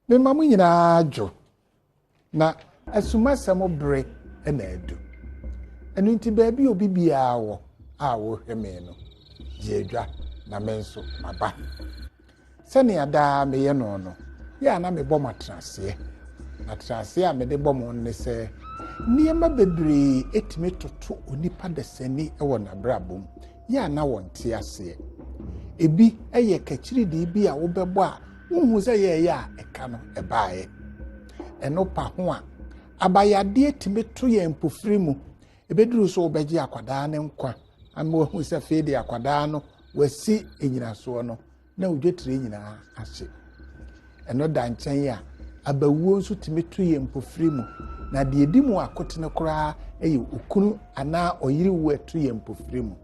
me mamu nyina adwo na asumasem bre na edu enu nti baabi obi bia wo a wo hweme no jedwa na menso maba sani ada me ye no ya na me bɔ matrase na trase a me de bɔ mo ne se niema bebre etime toto onipa desani ewo na brabom ya na wonte ase ebi eye kachiri de bi a wo bɛbɔ a unhu se ye ya eka no ebaaye eno pa ho a abayade etime to ye mpofiri mu ebeduru so obegye akwadaa ne nkwa ama hu se fede akwadaa no wasi enyinaso no na odwetire nyina ahye eno da nkyɛn ya abawuo nso time to ye mpofiri mu na de edimu akotene koraa eye okunu ana oyiri wo eto ye mpofiri mu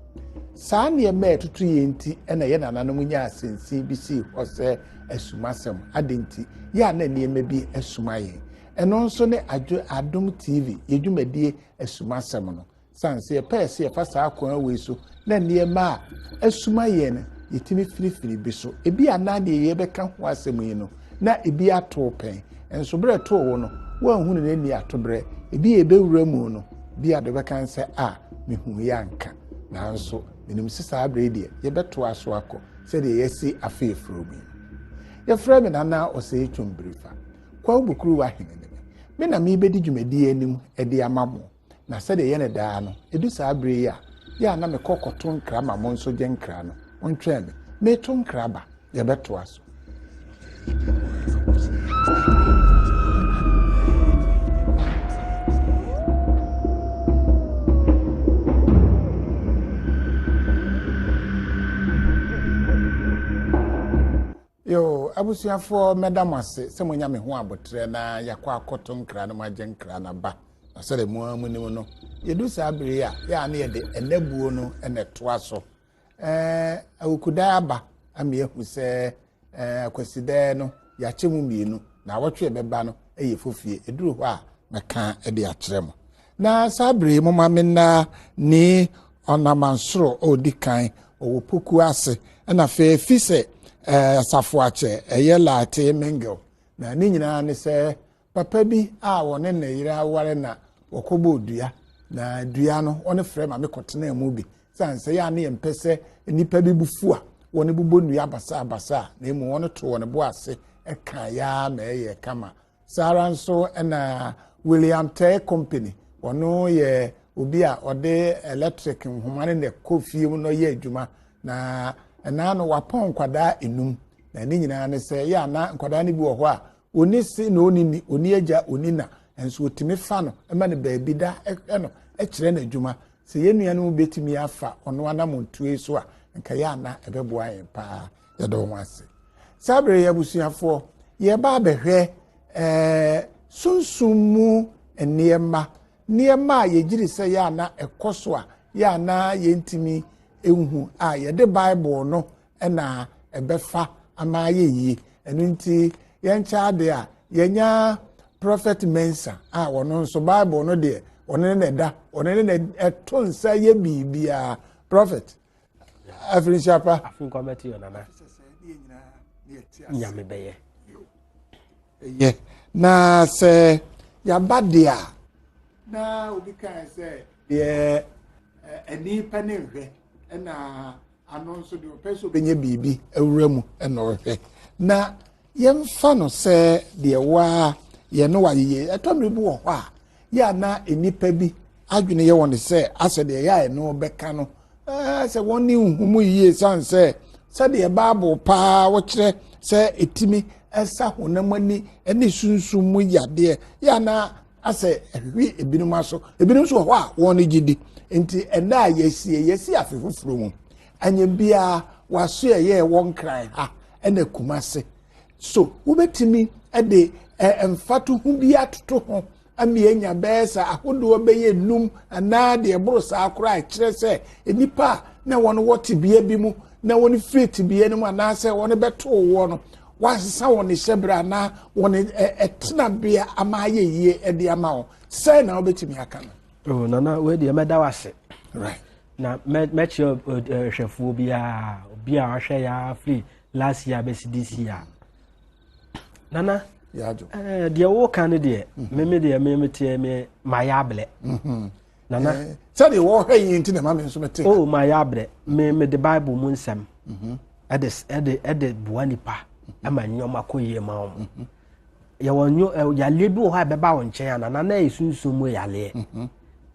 saa ne ma etutu ye nti na ye nananom nya asensi bi si hɔ sɛ asumasem adenti ya na niema bi asumaye eno nso ne Adom TV yedwumadie asumasem no sanse ye pɛse ye fa saa akwan we so na niema asumaye no yetimi firifiri bi so ebi ana de ye bɛka ho asem yi no na ebi ato pen enso bre to wo no wanhu ne ni atobre ebi ebewura mu no bi ade bɛka nse a mehu ya nka nanso menim sisa abre de ye bɛto aso akɔ sɛ de yesi afefro bi ye fra me nana ose twombrifa kwa ubukuru wa henene me na me bedi dwumadi anim ede amamo na sɛ de ye ne daa no edu sa abre ya na me kokoto nkra ma mo nso gye nkra no ontwe me to nkra ba ye bɛto aso yo abusuafo medamase se monya me ho abotre na yakwa akoto nkra no magye nkra na ba na sɛ de mo amunim no yedu sa abere ya na ye de enabuo no ene to aso awukuda aba ame ehu sɛ akwaside no ya chemu mienu na awotwe beba no eye fofie eduru hɔ a meka ede akyerɛ mo na sabre mo mamena ni onamansoro odikan owo poku ase na fe fise safo ache eye laate mengel na ni nyina ne se papa bi a wone na yira ware na wokobo dua na dua no one frɛ ma me kotena mu bi sanse ya ne empese nipa bi bufu a wone bubo nua abasa na emu wone to wone bo ase eka ya ma eye kama sara nso na William Tay Company ono ye obi a ode electric nhomane ne kofie mu no ye adwuma na no wapon kwada enum na ni nyina ne se ya na kwada ne bi wo ho a oni si na oni oni agya oni na enso otimi fa no ema ne baabi da no kyerɛ na adwuma se ye nua no betimi afa ono anamontu so a nka ya na ebeboa yen pa ya do ho ase sabre ya busuafo ye ba behwe sunsumu niema ye giri se ya na ekoso a ya na ye ntimi ehu a ye de Bible no na ebefa amaye yi enu nti ye ncha de a ye nya prophet Mensa a wono nso Bible no de one ne da one ne eto nsa ye bibia prophet afrin chapa afrin committee onana nyame beye ye na se ya badia na obi kan se ye eni panenhwe na anonso de opeso benye bibi awura mu na ohwe na yemfa no se de wa ye no wa ye atomre bu wo hɔ a ya na enipa bi adwene ye won se ase de ya no beka no se woni humu yie sanse se de Bible pa wo kyerɛ se etimi esa honamani ene sunsun mu yade ya na ase ehwi ebinum aso ebinum so hɔ a won gidi enti ena yesi afefufuro mu anya bia waso ye won kran ha ena kumase so wobetimi ede emfatu hu bia toto ho amienya besa ahodo beye num ana de eboro sa akora kyerɛ sɛ enipa na won wote bia bi mu na won fit bia no ana sɛ won beto wo no wasesa won hyebra na won etena bia amaye yie ede ama wo sɛ na obetimi aka no oh nana we de meda wase right na mechi hwefuo bia ahwe ya free last year besi this year nana Yajo. The walk can de me de me tie me my able. Nana. Said the war hey into the mammy so Oh my able me the Bible munsem. At the buanipa. Ama nyoma ko ye ma om. Ya wonyo ya lebi wo ha beba won chen ana na na esunsumu ya le.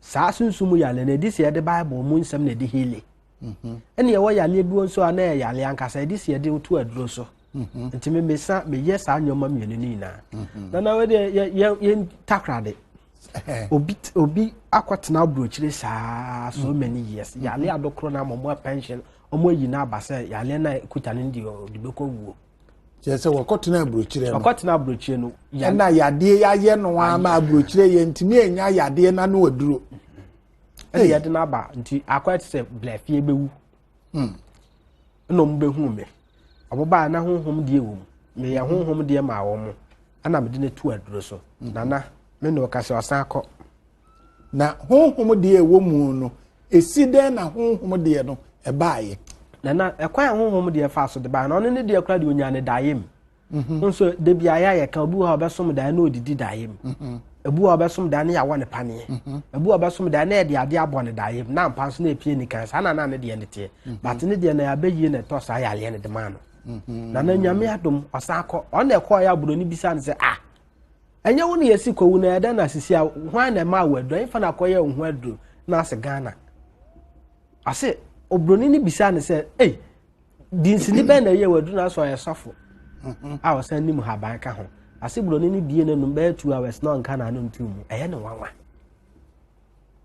Sa sunsumu ya le na dis ye the Bible munsem na de hele. Ene ye wo ya lebi won so ana ya le ankasa dis ye de to aduro so. Nti me mesa me yes anyoma mienu ni na. Na we de ye takrade. Obi akwatena abrochire saa so many years. Ya le adokro na mo pension. Omo yi na abase ya le na kutane ndi de beko wuo. Jese wakotena abrochire no. Wakotena abrochire no. Ya na yade ya ye no ama abrochire ye ntimi enya yade na no aduro. Ene yade na ba nti akwat se blafie bewu. No mbe hu me. Aboba na honhom die wo. Me ya honhom die ma wo mo. Ana me de ne tu aduro so. Nana me no ka se osan akọ. Na honhom die wo mu no eside na honhom die no ebaaye. Nana ekwan honhom die fa so de ba na ono ne die kra de onya ne daayem. Nso de bia ya ye ka obi ha obesom da na odidi daayem. Ebu ha obesom da na ya wo ne pane. Ebu ha obesom da na de ade abo ne daayem. Na mpa so na epie ni kan sa na ne de ne te. But ne de na ya beyi ne to sa ya le ne de ma no. Nana nyame adom osan akọ ona ekọ ya buro ni bisa ne se enye wo ne yesi kowu na eda na sisi a hwan na ma wadu ifa na koye hu adu na ase Ghana ase obroni ni bisa ne se dinsini be na ye wadu na so ya safo a wasan nim ha ban ka ho ase broni ni die na num be 2 hours na nka na no ntum eye ne wanwa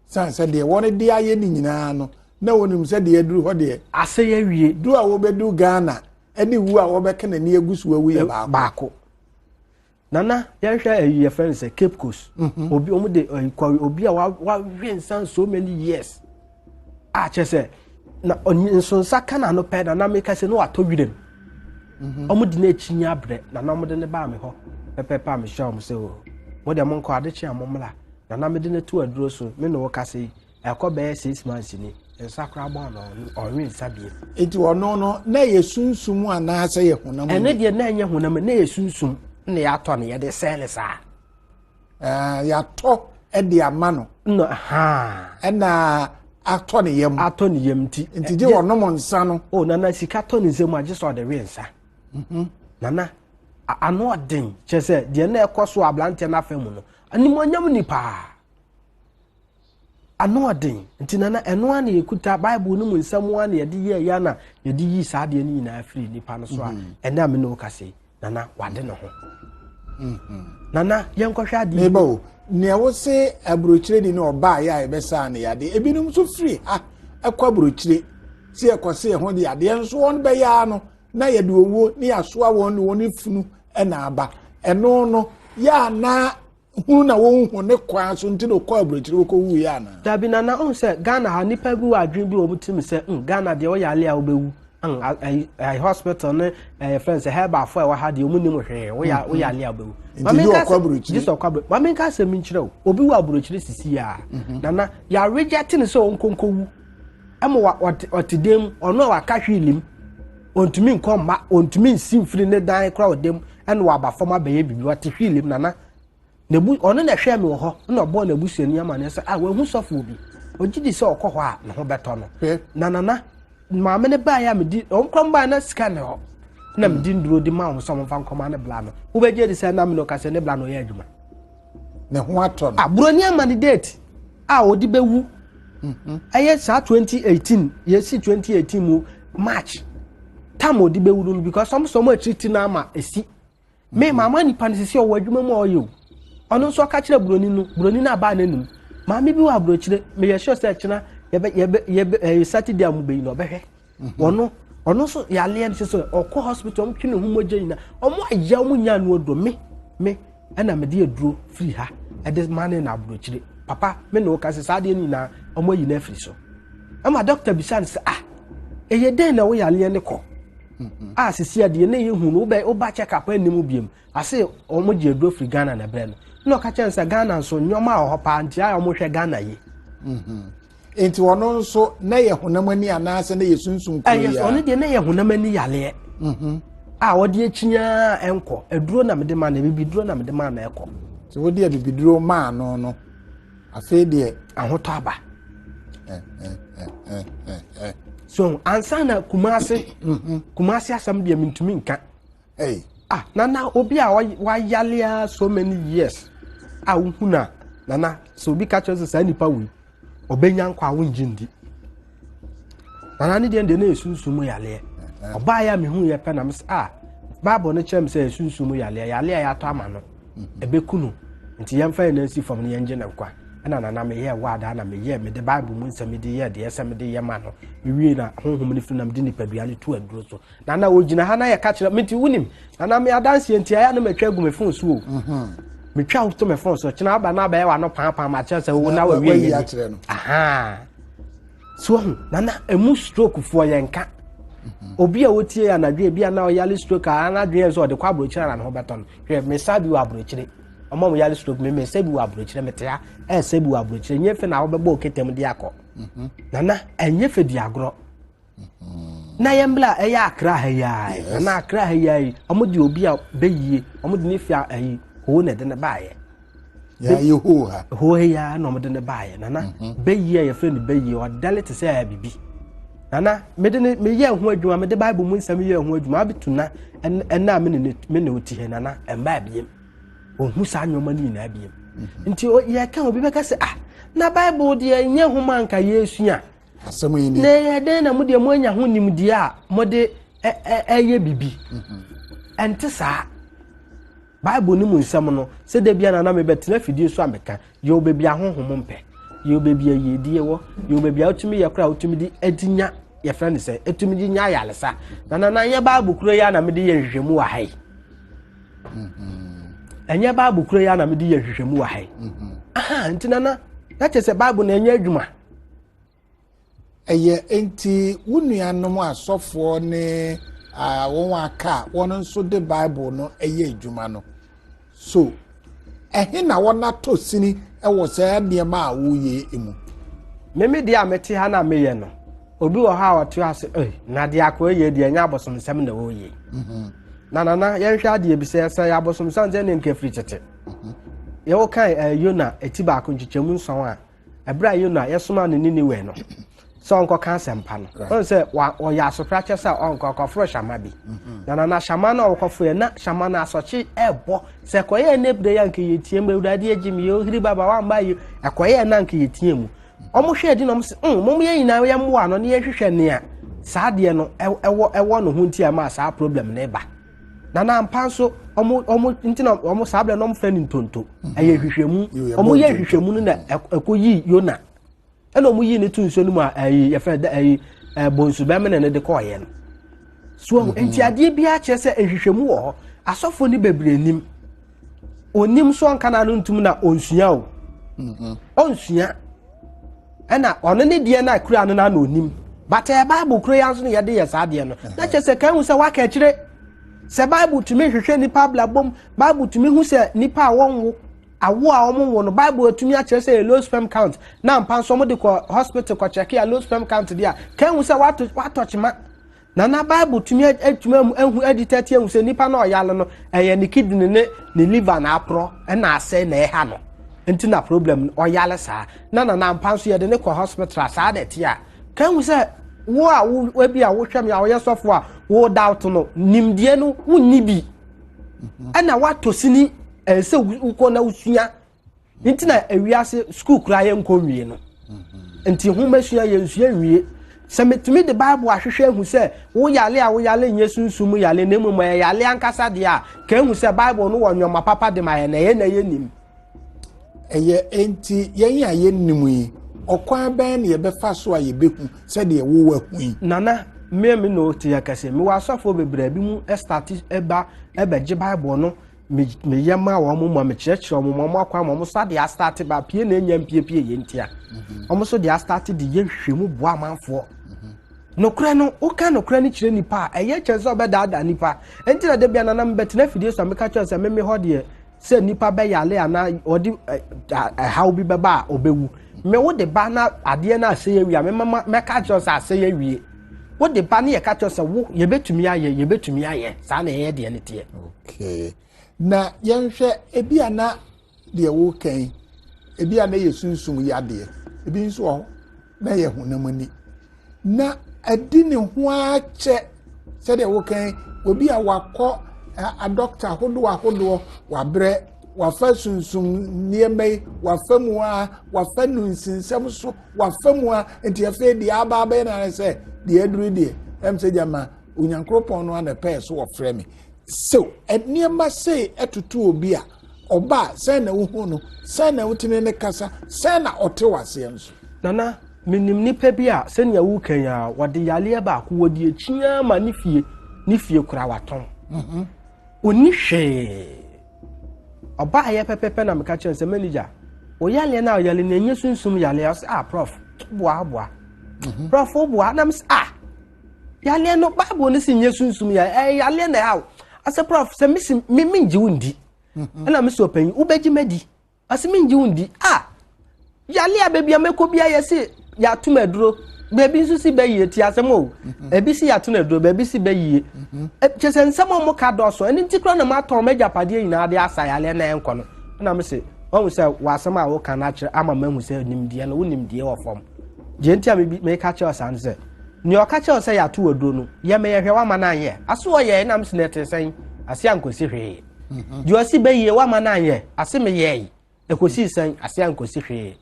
san se de woni de aye ni nyina no na wonim se de aduru ho de ase ya wie du a wo bedu Ghana eni wu a wo be kana ni egusu awu ye baako Nana yanhwa ye friend say Cape Coast obi omu de obi a wa wensan so many years chese na nsonsa kana no peda na make say no atowirem omu de na chinya bre na na omu de ne ba me ho pepepa me show me say o mo de monko ade chi amomla na me de ne tu aduro so me no ka say ekobe 6 months ni ensakra gba no orin sabie enti ono no na ye sunsum ana ase ye honam ene de na anya honam na ye sunsum ne ya to ne ya de sele sa ya to e de amano no na ato ne yam ti nti je wono mo nsa no nana sika to ne zemu age so de rensa nana ano odin chese de na ekoso ablante na afemu no animonyam ni pa ano odin nti nana eno ana yekuta bible no mu nsam ana ye de ye ya na ye de yi sa de ni na afri ni pa no so a ena me no kase nana wade no ho nana yenkohwa ade mebo ne wo se abrochire di na oba ya ebesa na yade ebinum so free akwa abrochire si ekose ho de yade enso won be ya no na yede owo ni aso a won no woni funu na aba eno no ya na hunu na wo hu ne kwa so nti no kwa abrochire ko wu ya na dabi nana on se Ghana ha nipa bi wa adwen bi obutim se Ghana de o yale a obewu I hospital ne friends heba for wa ha de omunim hwe wo yale a obewu mamenka kwa abrochire just okwa mamenka se min kire obi wa abrochire sisi ya nana ya reject ne so onkonkowu emo otidem ono wa ka hwilim ontumi nkomma ontumi nsimfiri ne dan kra odem ene wa ba foma beye bibi wa hwilim nana nebu ono na hwe me wo ho na obo na busuani amane se we hu sofo obi ogidi se okọ ho a ne ho beto no nana maame ne ba ya me di onkrom ba na sika ne ho na me di nduro di ma ho so mfa nkoma ne bla no wo beje di se na me no ka se ne bla no ya adwuma ne ho ato no buroni amane date odi bewu aye sa 2018 yesi 2018 mu March tam odi bewu no because some treat na ama esi me mama ni panisisi o wadwuma mu oyo ono so ka kire buroni na ba nanum maame bi wa abrochire me ye sure say kina ye Saturday amu be no behwe ono so ya le en so okọ hospital om twene humoje ina omo aya omo nya no odo me ana me de aduro free ha e de man na abrochire papa me no ka se sade ni na omo yi na free so ama doctor bisan se eye den na wo ya le ne ko sisi ade na ye hu no wo ba check up anim biem ase omo je aduro free Ghana na bre no ka chense Ghana so nyoma ho pa ntia ya omo hwe Ghana ye enti wono nso na ye honamani anase na ye sunsun ko ya yes oni de na ye honamani yale a wodi echinya enko eduro na mede ma na bibiduro na mede ma na eko so wodi bibiduro ma no afi de ahoto aba so ansa na kumase asam de mintumi nka nana obi a wa yale so many years a wuhuna nana so obi catch us say nipa wi obenya nkwa wo njindi nana ne de na esunsumu yale oba ya me hu ye pe na me Bible no chem say esunsumu yale ya to ama no ebekunu nti yemfa na si fam ne yenje na kwa na me ye wada na me ye me de Bible mu nsem de ye de ese me de ye ma no me wie na honhom ne funu de nipa duale to aduro so nana ogina ha na ye ka kire me ti wunim nana me adanse nti ya na me twa gu me fon so o me twa to me fon so kina aba na ba ye wa no papa ma kire se wo na wa wie ye so nana emu stroke fo ye nka obi a wotie ya na dwe bia na o yale stroke na dwe so de kwa abrochira na ho beton hwe me sabi wa abrochire omo yale stroke me sabi wa abrochire metia sabi wa abrochire nyefe na wo bebo ketem de akọ nana enyefe di agro na yembla eya akra ha ya na akra ha ya omo di obi a beyie omo di nifia ayi ho na de ne baaye ya ye ho ya na omo de ne baaye nana beyie ya friend beyie o dale te say ya bibi nana me ye ho adwuma me de Bible mu nsam ye ho adwuma abituna na me ne oti he nana emba biem ohun sa nyoma ni na biem nti ye ka obi beka se na Bible de nye ho manka Yesu a asem yi ni na ye den na mu de mu anya ho nimdi a mo de eye bibi ente sa Bible ni mu nsam no se de bia na me betena fidie so ameka ye obebi ahohom mpe ye obebi ayedie wo ye obebi otumi ye kra otumi di adinya ye friend say etumi di nya yalesa na ye Bible kuro ya na me de ye hwehwemu wa hai enye Bible kuro ya na me de ye hwehwemu wa hai nti nana that is a Bible na enye adwuma eye enti wunuanom asofo ne won aka won nso de Bible no eye adwuma no so ehe na wona to sini ewo say de ma wo ye emu meme dia meti ha na meye no obi wo ha otu ase na dia akọ ye dia nya abosom sem na wo ye na ye hwa de bi se ya abosom san je ne nke free tete ye wo kan Yona etiba akọ nchichemu nson a ebra Yona yesoma ne nini we no so onko kan sempa no on se o ya asofra chesa onko ko fro shama bi na shama na okofo ye na shama na asochi ebo se ko ye nebre ya nke yetie mewurade agimi yo hiri baba wa mba yi ekoye na nke yetie mu omo hwe di no mo se mo ye nyina ye mwa no ne ye hwehwe ne a saa de no ewo no hunti ama saa problem ne ba na ampa so omo ntina omo saa ble no mo fa ni ntonto eye hwehwemu omo ye hwehwemu no na ekoyi Yona eno mu yi ne tu nso no mu ayi ye fa da ayi bonsu be me ne de ko ye no so enti ade bia che se ehwehwemu wo asofo ni bebre nim onim so nka na no ntum na onsua o onsua ena ono ne die na kura no na onim but e Bible kura ya nso ne ye de ye sa de no na che se kan hu se waka kire se Bible tumi hwehwe ni pabla bom Bible tumi hu se nipa wonwo awo a omo no Bible atumi a kire se low sperm count na mpa so mo de ko hospital ko check ya low sperm count dia kan hu se watouch ma na Bible tumi atumi ehu editati ehu se nipa na oyale no eye ni kidney ne liver na apro na ase na eha no enti na problem oyale sa na mpa so ye de ne ko hospital sa de tia kan hu se wo a wo bi a wo hwam ya wo yesofo a wo doubt no nimdie no wonni bi ana watosini se uko na usua nti na ewiase school kura ye nkonwie no nti hu masua ye nsua wie se metumi de Bible ahwehwe hu se wo yale nye sunsumu yale na emu yale ankasa de a ka hu se Bible no wo nyoma papa de ma ye na ye nim eye enti yen aye nim yi okwan ben ne ye befa so aye behu se de wo wahu yi nana me no ti yakase me wasofo bebra bi mu start ebeje Bible no me yema wo mo me church mo akwa mo so de start ba pie na enya pie ye ntia omo so de start de ye hwemu bo amanfo nokura no uka nokura ni kire nipa eye cheze obeda nipa enti na de bia na mbetena fidie so meka chance me ho de se nipa be yale ana odi how bi beba obewu me wo de ba na ade na ase ye wi me meka chance ase ye wi what the banny a catch us a woo, you bet to me, you bet to me, son, a dear. Okay. Na yɛnhwɛ ebi ana deɛ wo kan ebi ana yɛ sunsum yadeɛ ebi nso wɔ na yɛ honamani na adi ne ho akyɛ sɛdeɛ wo kan obi a wakɔ a doctor ahodoɔ wabrɛ wafa sunsum nneɛma yi wafa mu a wafa nu nsinsɛm so wafa mu a nti afei deɛ aba na sɛ deɛ aduru deɛ ɛm sɛ gyama onyankropɔn no ana pɛɛ so wɔfrɛ me so nneɛma sei ɛtoto obi a ɔba sɛ na wo hu no sɛ na wotime ne kasa sɛ na ɔte waseɛ nso nana minim nipa bi a sɛ nea wo kan a wɔde yale ba ko wɔde akyia ma ne fie kura waton oni hwee ɔba ayɛ pɛpɛpɛ na meka kyerɛ sɛ manager o yale na yale na enye sunsum yale as prof boa prof boa na ms yale no bible ne si nye sunsum yale na how as a prof sɛ me ngi wundi na me so panyi ubeji medi as me ngi wundi yale a baby ameko bia yesi ya to maduro baby nso si bayi ti asem o ebi si ya to maduro baby si bayi chese nsem mo ka do so eni ntikro na ma ton meja pade nyina de asa yale na enko no na me se o se wa asem a wo ka na kire ama mahu se nimdie na wo nimdie wo fom je ntia me ka kire osan se ni o ka kire se ya to maduro no ye me ye hwe wa ma na ye aso ye na me se net sen ase ankosi hwe je o si bayi wa ma na ye ase me ye ekosi sen ase ankosi hwe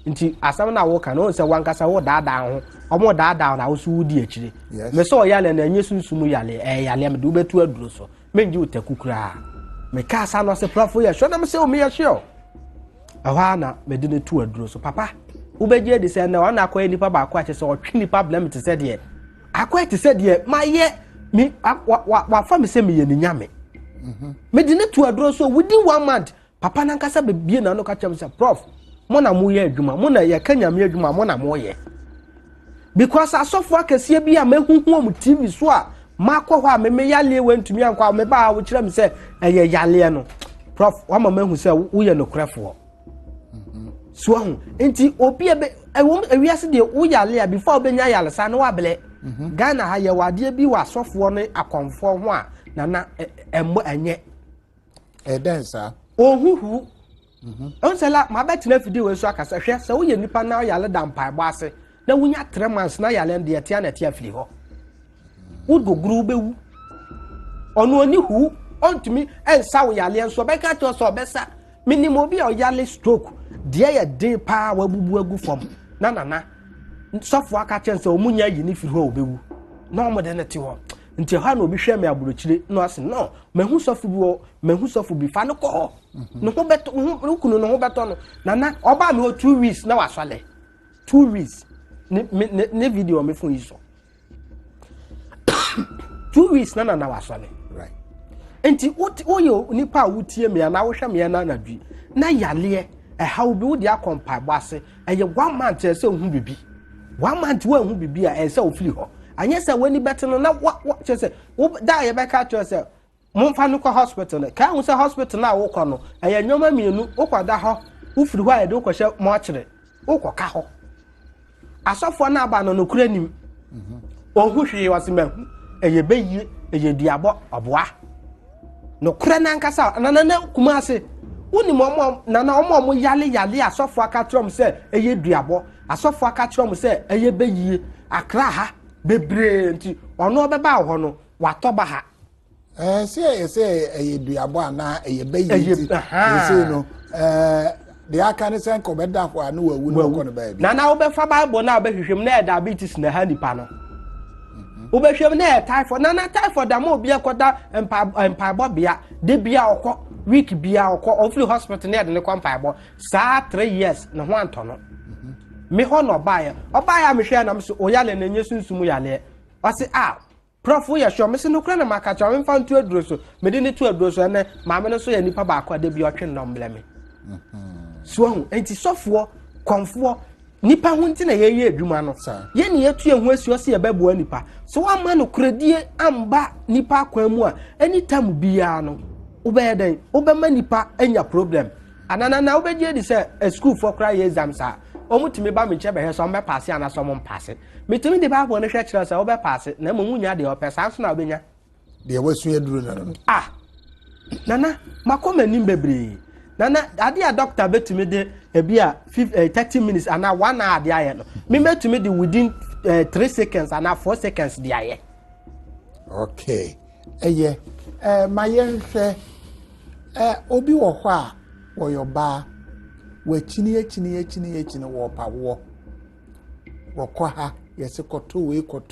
nti asam na wo ka no se wankasa wo daadaa ho omo daadaa na wo so wudi akire me so yale na enye sunsum yale yale me do betu aduro so me ngi utakukura me ka asa no se profo ye hwe na me se o me ye hwe aha na me de ne tu aduro so papa wo beje de se na wa na akoye nipa ba ko ache se o twi nipa blame te se de akoye te se de ma ye mi wa fa me se me ye ni nyame me de ne tu aduro so within 1 month papa na nkasa be bie na no ka chem se prof mona mo ye adwuma mona ye kanyame adwuma mona mo ye because asofo akese bi a mehuhu am TV so a makọ hɔ a me yale wantumi ankwa me ba wo kire me se eye yale no prof wa ma mehu se wo ye no krefo so hu enti obi ewiase de wo yale a before obenya yale sa no wabele Ghana ha ye wade bi wa asofo no akonfo ho a na emmo anye edensa ohuhu onsela ma betina fidi we so akasa hwe se wo ye nipa na yale da mpa bo ase na wunya 3 months na yale de tia na tia fili ho wogo guru bewu ono oni hu ontumi ensa wo yale enso be ka to so besa minimo bi o yale stroke de ye de pa wabubu agu fom na sofo aka chense omunya yi ni firi ho obewu na omo de ne ti ho nti ha na obi hwe me aburochire no ase no mehu sofo bi fa no ko no ho beto kunu no ho beto no na oba me ho 2 weeks na wasale 2 weeks ne video me fun iso 2 weeks na wasale right enti oyo nipa wutie me na wo hwe me na nadwi na yale ha obi wo de akompa base eye 1 month ese hu bibi 1 month wo hu bibi a ese ofili ho anya se wani beto no na wa chese wo da ye be ka chese momfa no ko hospital ka hu se hospital na wo kɔ no eye nyoma mienu wo kwada ho wo firi ho a ye de wo kɔhye mo akire wo kɔka ho asofo na aba no kura nim ohu hwe wasema eye beyi eye diabo oboa no kura na nkasa na kuma ase woni mo na omo yale asofo aka trom se eye diabo asofo aka trom se eye beyi akra ha bebre nti ono obeba ho no watoba ha say eye diabo ana eye beyi nti say no the akane sen ko beda ho anu wawu no ko no ba bi na obefa bible na obehwehwem na diabetes na ha nipa no obehwem na typhoid na typhoid da mo obi akoda empa bobia de bia okọ week bia okọ ofri hospital na de ne kwa empa saa 3 years na ho anto no me ho no obaye me hwe na me so oyale na nye sunsum yale wase prof wo ye sure me se no kra na maka cha me fa ntu aduro so me de ne tu aduro so na ma me no so ye nipa ba akwa de bia otwe no mbleme so enti sofo konfo nipa ho nti na ye adwuma no ye ne yetu ehu asuo se ye bebo nipa so wa ma no kredie amba nipa akwa mu a anytime bia no ubeden ubema nipa enya problem anana na ubeje di se school for cry exams omutimi ba me chebe he so me pass ana so mo pass metimi de Bible no hwe kire so wo be pass na mo munya de opesa so na obenya de wasu eduru na no nana makoma nim bebre nana ade a doctor betumi de ebi a 30 minutes ana 1 hour de aye no me metumi de within 3 seconds ana 4 seconds de aye okay eye mayenhwe obi wo hɔ a wo yoba wachini wo pawo wo kɔ ha yesi koto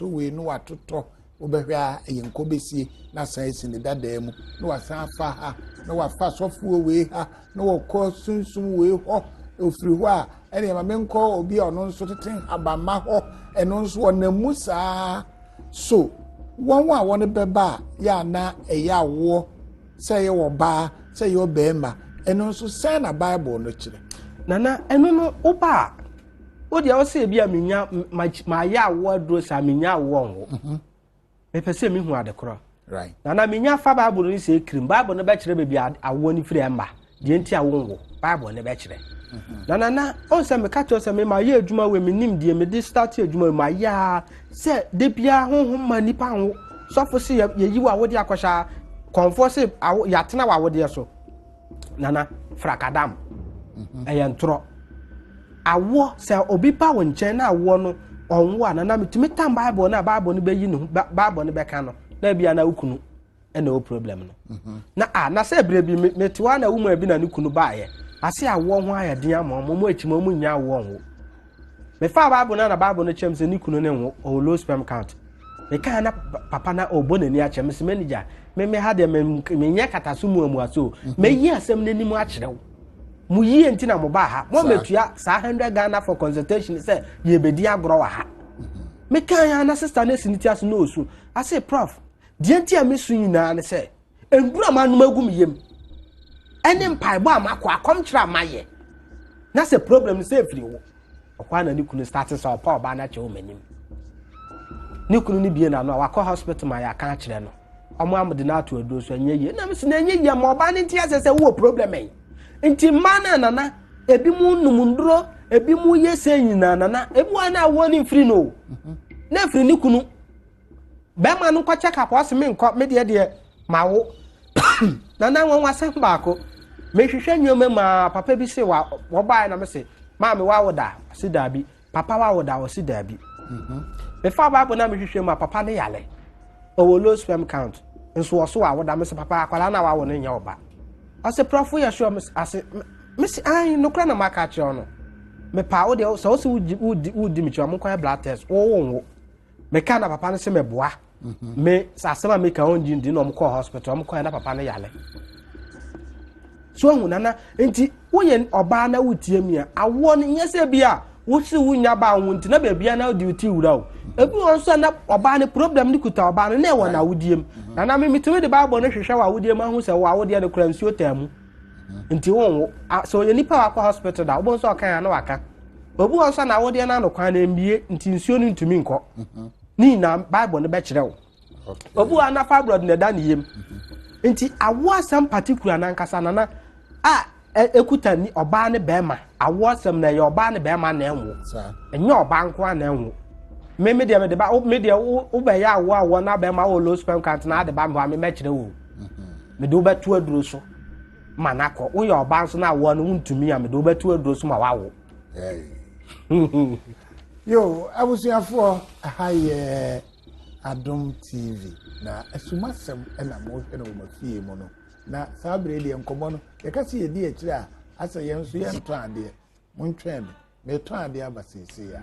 we no watoto obehwe a yenko besie na science ni dada mu no wasan fa ha no wafa sofuo we ha no wokɔ sunsum we ho ofiri ho a ene ma menkɔ obi a ɔno nso teten abama ho eno nso onamu saa so won wa won beba ya na eya wo say wo ba say yo bema eno nso say na Bible no kire nana eno no oba o dia o say bia menya ma ya wo adro sa menya wo nwo me pese me hu adekoro right nana menya fa Bible ni say krim Bible no be kire be bia awo ni firi emba de nti awo nwo Bible ne be kire nana on say me ka to say me ma ya adwuma we me nim de me de start adwuma ma ya say de bia honhom ma nipa ho sofo se ye wa wo de akosha konfo se ya tena wa wo de so nana frakadam ntro awo se obi pa wo nche na awo no onwo anana metumi tam Bible na Bible no be yi no Bible no be ka no na bia na ukunu e na o problem no na se bre bi metiwa na umu abi na ukunu baaye ase awo ho ayede ama mo achima mo nya awo onwo me fa Bible na Bible no chem se nikunu ne nwo o low sperm count me kan na papa na obonani a chem se manager me ha de me nya katasumu amu aso me yi asem nanimu a kirew mu yi enti na mo ba ha mo metua sa 100 Ghana for consultation se ye bedi agro wa ha me kan ya na sister na siniti aso no osu ase prof de enti a mesu nyina ne se engura manum agum yem ene mpaibo amako akomkira maye na se problem se free wo okwa na ni kunu start so pa oba na che o manim ni kunu ni bie na no akọ hospital ma ya kan kire no omo amde na ato ado so anyeye na mse na anyeye ma oba ne ntia se wo problem en nti mana nana ebi mu numundro ebi mu yese nyina nana ebi wa na wo ni free no na free ni kunu be ma no kwa check up wase me nko me de mawo nana won wase baako me hwehwe nyoma ma papa bi se wa wo bae na me se ma me wa woda se dabi papa wa woda wo se dabi me fa Bible na me hwehwe ma papa ne yale o low sperm count nso wo so wa woda me se papa akwala na wa wo ne nya oba ase prof ya sure ase me se ai no kra na maka che ono me pa wo de so so udi mi che mo kwa blood test wo me ka na papa ne se me boa me sa sema me ka onji ndi no mo ko hospital mo kwa na papa ne yale so hu nana enti wo ye oba na wutie mi a awo ne nyese bia wo si wunya ba wo nti na ba bia na odi uti wura o ebi won so na oba ne problem ni kuta oba ne na wo na wudiem nana me mitumi de Bible ne hwehwe wa wudiem ahu se wa wode de kura nsuo tamu nti won so ye nipa wa kwa hospital da wo so kan na waka obi won so na wode na no kwan na mbie nti nsuo ni ntumi nko ni na Bible ne be kire wo obi wa na fibroid ne da ne yem nti awo asam particular na nkasa nana ekuta ni oba ne bema awo asam na ye oba ne bema na enwo enye oba nko na enwo me de ba me de wo be ya awo na bema wo low sperm count na de ba me mekire wo me do betu aduro so manako wo ye oba nso na awo no ntumi a me do betu aduro so ma wawo yo abusuafo haye Adom TV na Asumasem na mo hwe no mafie mu no na sabre de enkomo no ye ka se ye di akire a asa ye nso ye nto ade mo ntwen me to ade abasese ya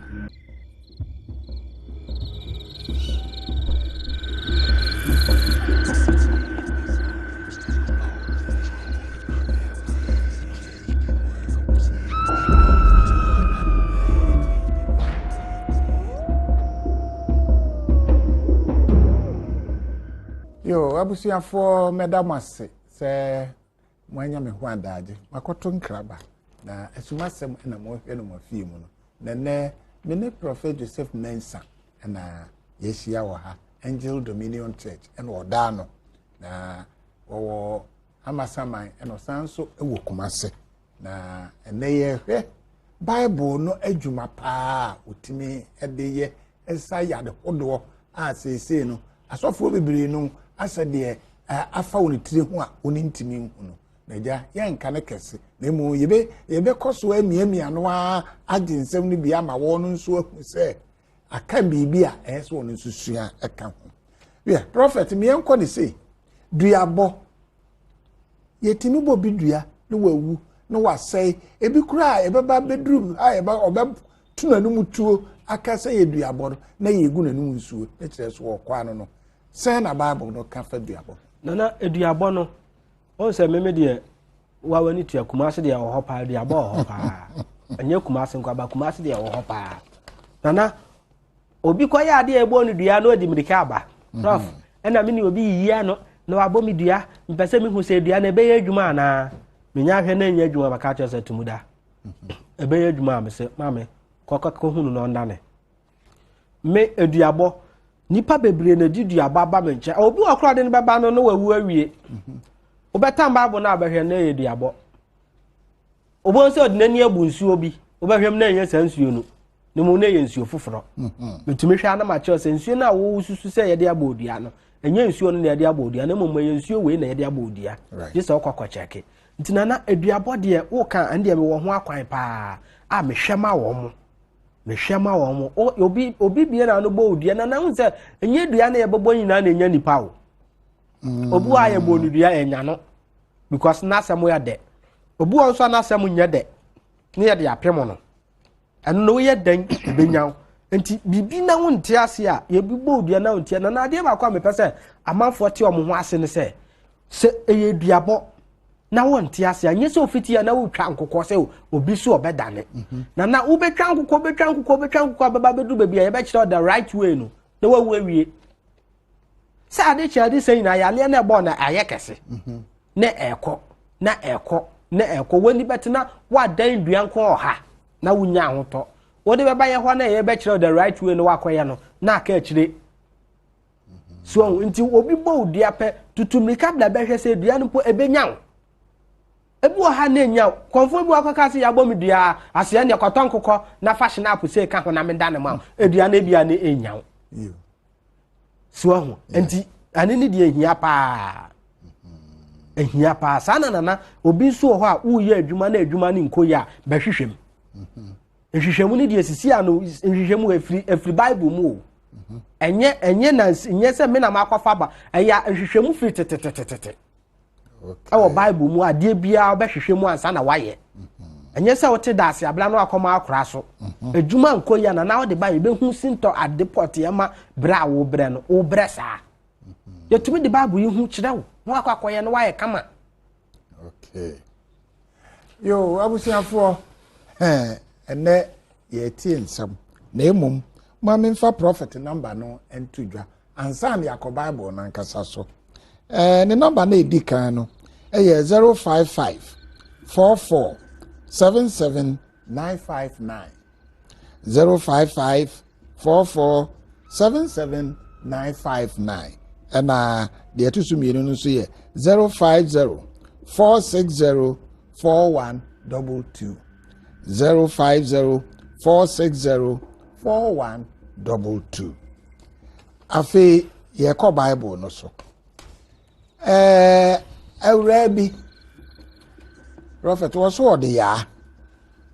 yo abusuafo medamase se mwanya me ho adaje makoto nkraba na Asumasem na mo hwe no mafie mu no ne ne prophet Joseph Mensa na yeshia wo ha Angel Dominion Church and oda no na wo Asumasem and sanso ewo Kumase na ene ye hwe Bible no adwuma pa otimi ede ye esa yade hodo a sese no asofo bebre no asede afa woni tire ho a woni ntimi hu no naja yanka ne kese na mu yebe koso amiamia no a agensem no bia ma wo no nso ahu se aka bibi a eso woni susua eka ho yeah prophet me enko ne say duabo yetimi bo bi dua no wawu no wasai ebi kura ebeba bedroom eba obe tunanu mutuo akasa yeduabo na yegu nanu nsuo ne kire so okwa no no say na Bible no ka fa duabo nana eduabo no on se meme de wa wani tua kumase de wo hopa duabo wo hopa anya kumase nkwa ba kumase de wo hopa nana obi koya ade ebo no dua no odi mirika aba prof ena me ni obi yia no na wabo mi dua mpese mi hu se dua na ebe ye adwuma na menya hwe na nya adwuma baka cho se tumuda ebe ye adwuma me se mame kokoko hunu no ndane me eduabo nipa bebre na di duabo aba me nche obi okro de ne baba no no wawu awie obetam Bible na abehwe na ye duabo obo nse odinani abu nsuo bi obehwem na nya sansuo no ne mu na ye nsuo foforo metumi hwa na ma cho se nsuo na wo susu se ye de abodua no enye nsuo no na ye de abodua na mu ye nsuo we na ye de abodua jisa okokọ cheke ntina na eduabo de wo kan ande me wo ho akwan pa a mehwema wo mo obi bia na no bo odua na hu se enye dua na ye bebo nyina na enya nipa wo obu a ye bo dua enya no because na asem ya de obu onso na asem nya de ne ye de apemo no eno no ye dan benyaw enti bibi na wo nte ase a ye bibo odua na nte na ade ba kwa me pese amanfo te omo ho ase ne se eye duabo na wo nte ase anye se ofiti ya na wo twa nkokọ se obi so obedane na wo betwa nkokọ baba bedu bebia ye be kire the right way no na wo awie se ade chi ade sei na ya le na ebo na ayekese na eko woni betina wa dan dua nko oha na wunya ahoto wo de beba ye ho na ye be kire the right way no wakoye no na aka akire so nti obi bo dua pe tutumrika bla behwe se dua no po ebenyaw ebu oha na enya konfo bu akaka se ya bom dua ase ne kwaton kokọ na fashion app se ka ho na menda ne ma edua na bia na enyaw so ho nti ane ne de ehia pa sana na obi so ho a wo ye adwuma na adwuma ne nkoya behwehwem ehwehwem ne de asisi ano ehwehwem efri Bible mu enye se me na makwafa ba eya ehwehwem firi tetetetete awo Bible mu ade bia obehwehwem ansa na waye enye se wote dase abla no akoma akora so adwuma nkoya na wo de ba ye behu sinto ade pot ye ma bra wo bre no wo bre sa yetumi de Bible yi hu kire wo no akwakoye no waye kama okay yo abusiafo ene ye tie nsam na emum ma memfa prophet number no entudwa ansa na yakọ Bible na nkasa so ne number na edikan no eye 055 44 77 959 055 44 77 959 and the atusu mienu no so ye 050 460 4122 050 460 4122 afi ye ko Bible no so awrabi prophet was so de ya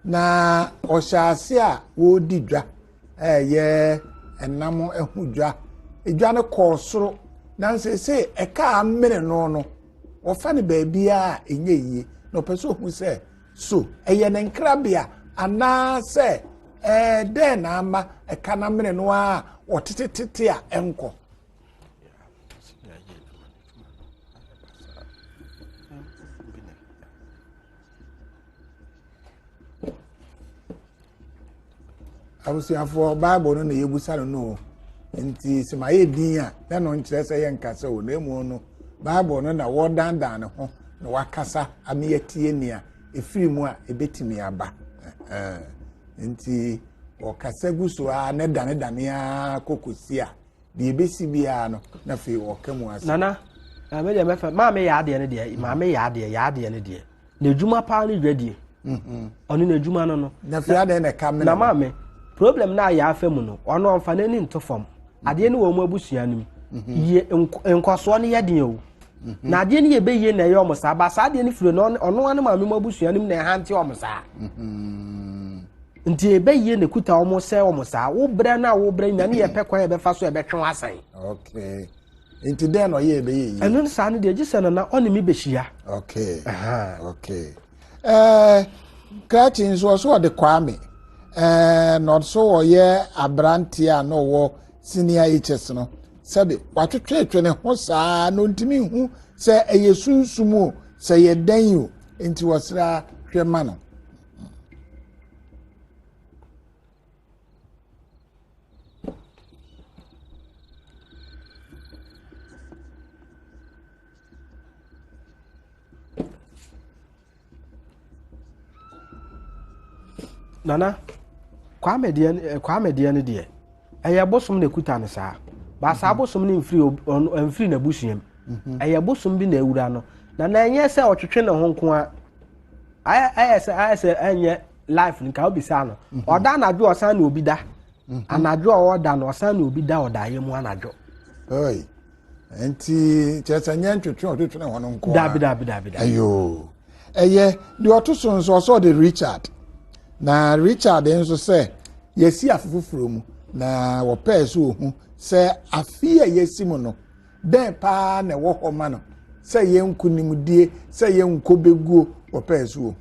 na ohyase a wo di dwa ye enam ehudwa edwa ne kọ soro na se eka amere no wo fa ne baabi a enye yie no pese ohun se so eye ne nkrabia ana se den na ama eka na amere no a otetetete a enko abusiafo Bible no na yebusa no nti se maye din a na no nkyerɛ sɛ yɛ nkasa o na emu no Bible no na wo dandan ne ho na wakasa ame yatie nia efiri mu a ebetimi aba nti okasa guso a ne dane a kokosi a de ebesi bia no na fe okamu ase nana me de mefa ma me ya ade ne de ma me ya ade ne de na edwuma pa ne dwadie Ono na adwuma no. Na fia de na kamera. Na maame problem na ya afa mu no. Ono amfa na ni nto fam. Ade ne wo mu abusua nim. Ye enkoso ne ye den o. Na ade ne ye be ye na ye omo sa ba sa ade ne firo no ono ane maame mu abusua nim na hante omo sa. Nti ebe ye ne kuta omo se omo sa wo bre na wo bre nya ne ye pekwan ye be fa so ye be twen asan. Okay. Nti den no ye ebe ye. Enu sa ne de gise na oni mi behia. Okay. Okay. Kratins was what the Kwame. Not so ye abrantia no wo senior HS no. Sabi watu twetwe ho saa no ntimi hu se eye sunsumu se ye dan you nti wasra hwema no. Nana Kwame de ne de eye bosom na kuta ne saa ba saa bosom ne mfiri na busuam eye bosom bi na ewura no na enye se otwetwe ne ho nko a ayese enye life nka obi saa no oda anadwo osan na obi da anadwo oda na osan na obi da oda ye mu anadwo oi enti chesanya ntwetwe otwetwe ne ho nko dabi ayo eye de otoso nso so de Richard na Richard nso se yesi afufufuro mu na wo pese ohu se afia yesi mu no den pa na wo homa no se yenkunimdie se yenkobeguo wo pese ohu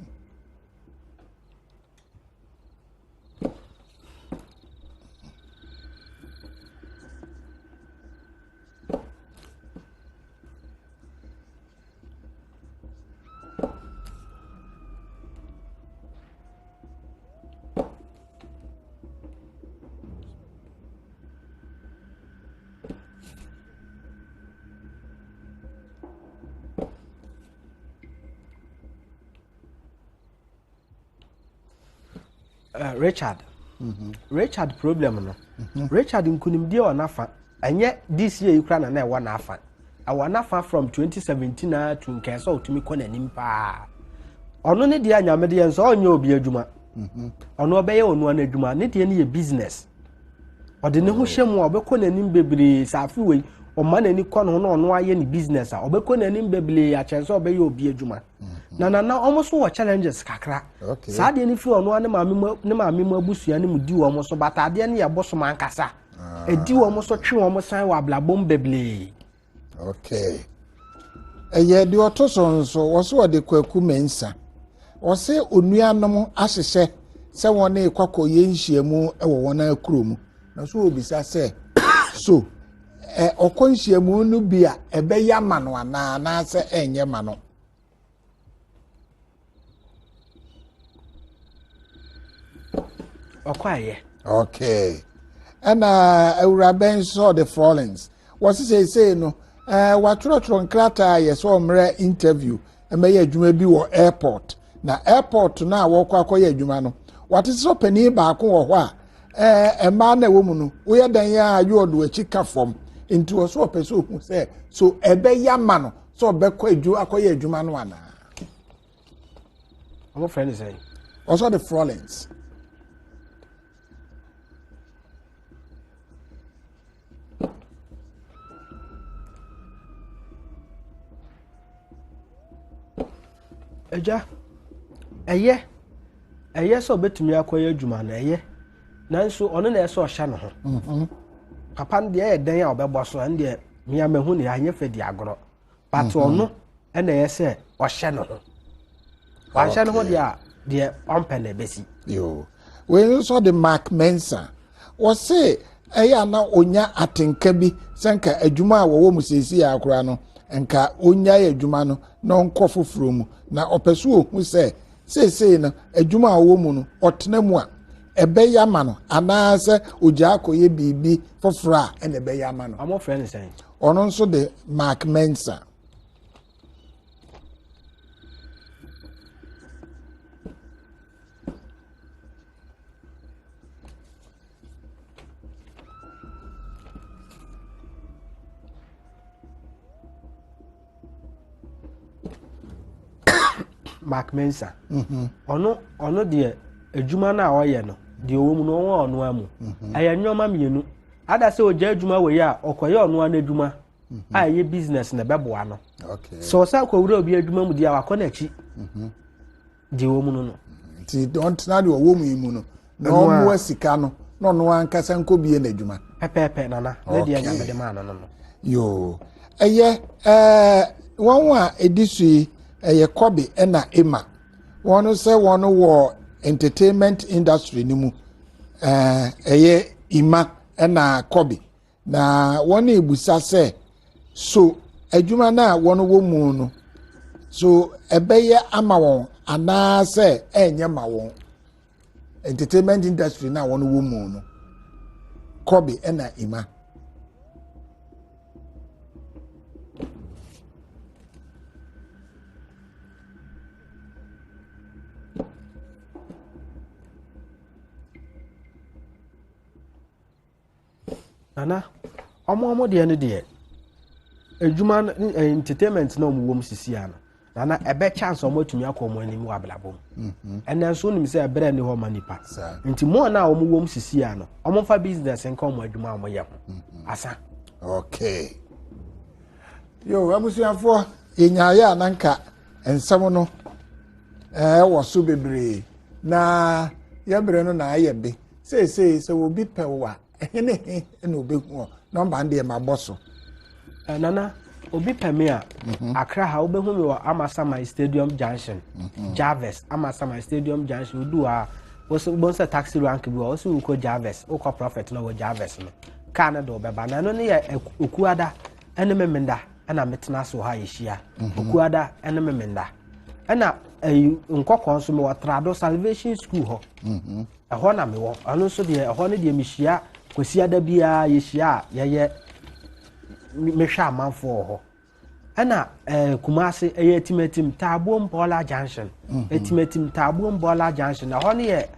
Richard problem no Richard nkunimdie onafa enye this year yikra na ewa na afa awa na afa from 2017 na to nkesa otumi kona nim pa ono ne dia nyamede yen so onye obi adwuma ono obeye onu na adwuma ne dia ne ye business ode ne ho hyem obekona nim bebre safi we o ma nani kɔ no ono aye ni business a obekɔ nani mbebele a chenso obeye obi adwuma na almost wo challenges kakra saa de ni fi ono ne maame mu abusua ne mu di wo mo so batade ne ye boso man kasa edi wo mo so twe wo mo san wa blabom bebele okay eye de otoso nso wo so de kwaku mensa wo se onuanom ahyehye se won kwakɔ ye nhyiamu ewo won akuro mu na so obisa se so okonhyiamu no bia ebe ya mano ana na se enye mano okwaye okay ana Ewuraben saw the Frollins what say no watrotro nkrata ye so mre interview emeye adwuma bi wo airport na airport na awokọ akoye adwuma no what is so pani ba ko wo ho a ema na wo mu no wo ye dan ya ayodo achi ka fom into oso opeso hu say so ebe ya ma no so obekọ adwu akoye adwuma no ana our friend is saying also the Frollins eja eye so betumi akoye adwuma na eye nanso ono na eso ohya no ho papa ndi e den a obebo so ndi mia mahu ne anye fedi agoro but ono na yese ohya no ho wa ohya no ho de ompene besi yo we so the Mark Mensa was say eya na onya atenka bi senka adwuma a wo mu sesi akora no enka onya adwuma no na onko foforo mu na opeso ohu se na adwuma a wo mu no otena mu a ebe ya ma no anaase ogya akoye bibi foforo a ene ebe ya ma no our friend is saying ono nso de Mark Mensa Mark Mensa ono de adwuma na oyɛ no de owom no won ono amu aya nyoma mienu ada se oja adwuma we ya okoye ono na adwuma aye business na beboa no okay so sa kwawura obi adwuma mu dia wakɔ na chi de owom no ti don't na de owom yi mu no na omo asika no no no ankasa nkobie na adwuma pepepe nana na dia nyame de ma no yo eye won a edisui eye kobe na ema won say won wo entertainment industry ni mu eye ima na kobe na won ebusa say so adwuma na won wo mu no so ebeye ama won ana say enye ma won entertainment industry na won wo mu no kobe na ima Nana, omo de ne de adwuma entertainment na omo wom sisi ano nana ebe chance omo atumi akọ omo anim wa blabom ene so nim se ebere ne ho manipa nti mo na omo wom sisi ano omo fa business nka omo adwuma omo ye asa okay yo abusuafo yenyaaya ananka ensem no wo so bebre na yebere no na ayebe se obi pewa ene obehu number ndie ma boso nana obi peme a akra ha obehu me wa Asumasem Stadium Junction Jarvis Asumasem Stadium Junction udu a bonsa taxi rank bi o so uko Jarvis uko prophet na wo Jarvis no Canada obeba na no ne ya okuada ene memenda ana metena so ha yehia okuada ene memenda ana nkokon so me wa Trado Salvation School ho ho na me wo ano so de ho ne de mehia kwasi ada bia yehia yeye mehwa amanfo ho ana kumase etimetim Tabuom Bola Junction etimetim Tabuom Bola Junction na ho ne ye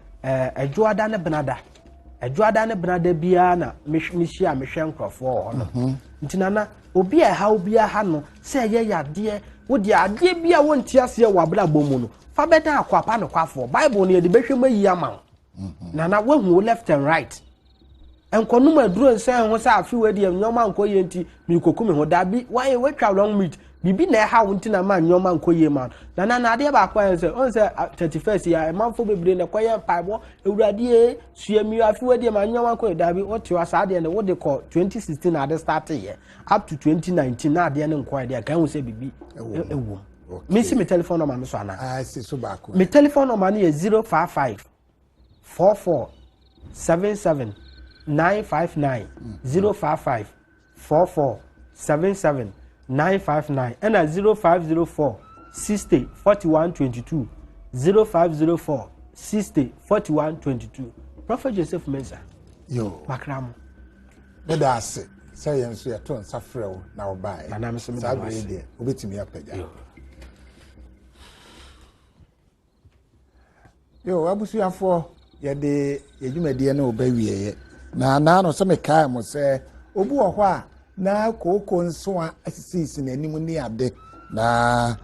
adwoada ne benada bia na mehia mehwe nkrofo ho no ntinana obi a ha obi a ha no se ye yade wo de ade bia wonti ase wa bla bomu no fa beda akwapa no kwafo bible ne de behwe mayi ama nana wahu left and right enkonum aduro nsan ho sa afi wadi nyoma nkoye nti mikoku me ho dabi why wetwa long meet bibi na ha wonti na ma nyoma nkoye ma na ade ba kwa nse on se 31st ya manfo bebre na koye paibo ewurade suami afi wadi ma nyoma nkoye dabi otiwa sa ade na wo de ko 2016 na ade start ye up to 2019 na ade ne nkoye de kan wo se bibi ewo me si me telephone number me so ana si so ba ko me telephone number na 055 44 77 959 055 44 77 959 and 0504 60 41 22 0504 60 41 22 Prophet Joseph Mensa yo makramo beda ase say yenso ya ton safrew na obae na nam se me de obetimi apagya yo abusuafo ye de yedwumade na obawie na no se me kai mo se obu wo a na koko nso a asisi n'anim ni ade na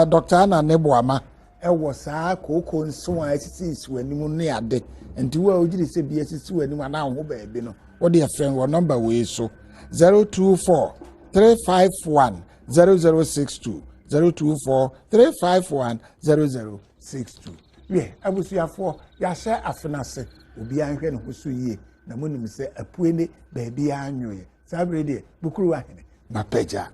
Dr. Anna Neboama ewo saa koko nso a asisi w'anim ni ade nti wo ogiri se bi asisi w'anim ana ho ba bi no wo de friend wo number we so 024 351 0062 024 351 0062 ye abusuafo ya hye afenase obi anhwe ne ho so yie na monim se apuene ba bia anyoye sabre de bukuru ahene na peja